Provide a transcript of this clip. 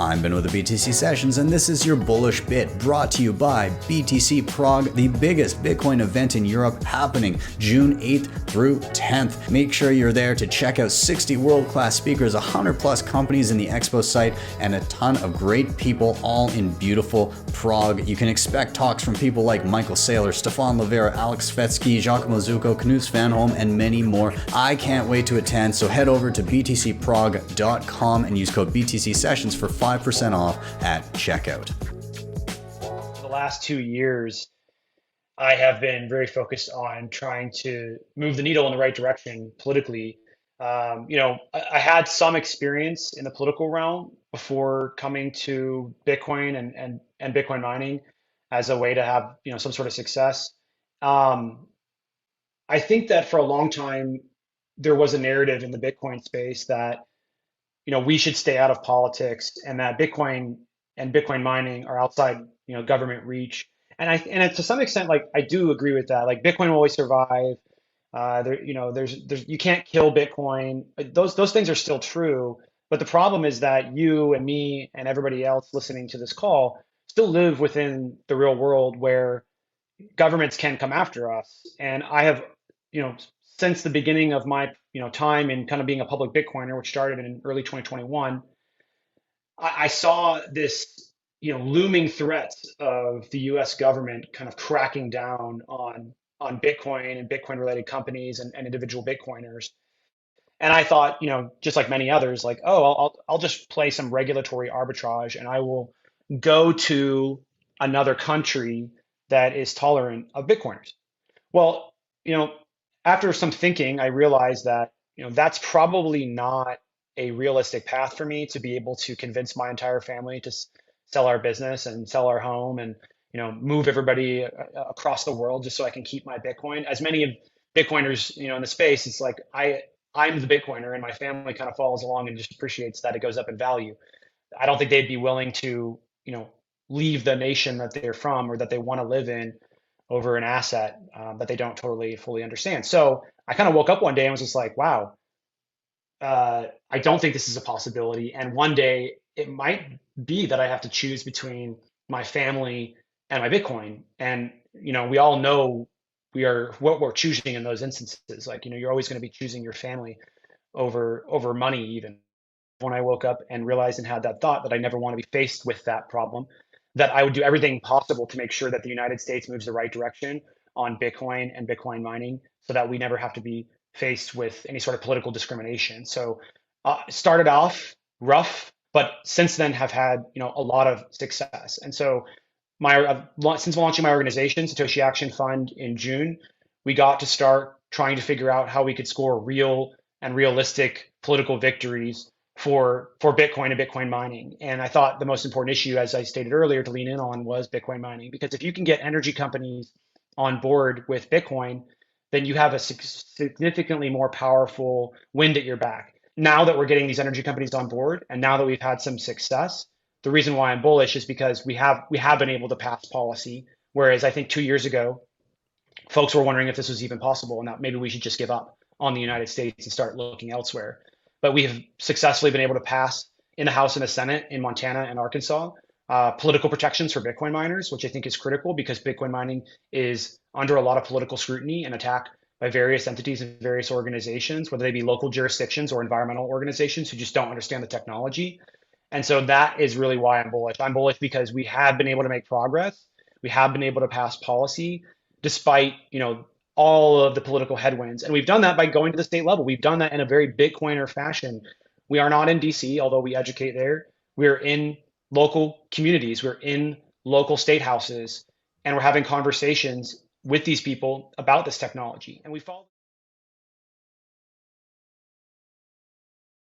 I'm Ben with the BTC Sessions, and this is your Bullish Bit, brought to you by BTC Prague, the biggest Bitcoin event in Europe, happening June 8th through 10th. Make sure you're there to check out 60 world-class speakers, 100 plus companies in the expo site, and a ton of great people, all in beautiful Prague. You can expect talks from people like Michael Saylor, Stefan Livera, Alex Svetsky, Giacomo Zucco, Knut Svanholm, and many more. I can't wait to attend, so head over to btcprague.com and use code BTC Sessions for 5% off at checkout. The last 2 years, I have been very focused on trying to move the needle in the right direction politically. I had some experience in the political realm before coming to Bitcoin and Bitcoin mining as a way to have, some sort of success. Um, I think that for a long time, there was a narrative in the Bitcoin space that we should stay out of politics and that Bitcoin and Bitcoin mining are outside, government reach. And to some extent, like I do agree with that. Like Bitcoin will always survive. There's you can't kill Bitcoin. Those things are still true. But the problem is that you and me and everybody else listening to this call still live within the real world where governments can come after us. And I have, you know, since the beginning of my, time in kind of being a public Bitcoiner, which started in early 2021, I saw this, looming threat of the U.S. government kind of cracking down on Bitcoin and Bitcoin related companies and individual Bitcoiners. And I thought, just like many others, like, oh, I'll just play some regulatory arbitrage and I will go to another country that is tolerant of Bitcoiners. Well, after some thinking, I realized that, that's probably not a realistic path for me to be able to convince my entire family to sell our business and sell our home and, move everybody across the world just so I can keep my Bitcoin. As many of Bitcoiners, in the space, it's like I'm the Bitcoiner and my family kind of follows along and just appreciates that it goes up in value. I don't think they'd be willing to, leave the nation that they're from or that they want to live in over an asset that they don't totally fully understand. So I kind of woke up one day and was just like, wow, I don't think this is a possibility. And one day it might be that I have to choose between my family and my Bitcoin. And, we all know we are what we're choosing in those instances. Like, you're always going to be choosing your family over money even. When I woke up and realized and had that thought that I never want to be faced with that problem, that I would do everything possible to make sure that the United States moves the right direction on Bitcoin and Bitcoin mining so that we never have to be faced with any sort of political discrimination. So started off rough, but since then have had, a lot of success. And so since launching my organization, Satoshi Action Fund, in June, we got to start trying to figure out how we could score real and realistic political victories for Bitcoin and Bitcoin mining. And I thought the most important issue, as I stated earlier, to lean in on was Bitcoin mining. Because if you can get energy companies on board with Bitcoin, then you have a significantly more powerful wind at your back. Now that we're getting these energy companies on board, and now that we've had some success, the reason why I'm bullish is because we have been able to pass policy, whereas I think 2 years ago, folks were wondering if this was even possible and that maybe we should just give up on the United States and start looking elsewhere. But we have successfully been able to pass in the House and the Senate in Montana and Arkansas political protections for Bitcoin miners, which I think is critical because Bitcoin mining is under a lot of political scrutiny and attack by various entities and various organizations, whether they be local jurisdictions or environmental organizations who just don't understand the technology. And so that is really why I'm bullish. I'm bullish because we have been able to make progress. We have been able to pass policy despite, all of the political headwinds. And we've done that by going to the state level. We've done that in a very Bitcoiner fashion. We are not in DC, although we educate there. We're in local communities. We're in local state houses, and we're having conversations with these people about this technology. And we follow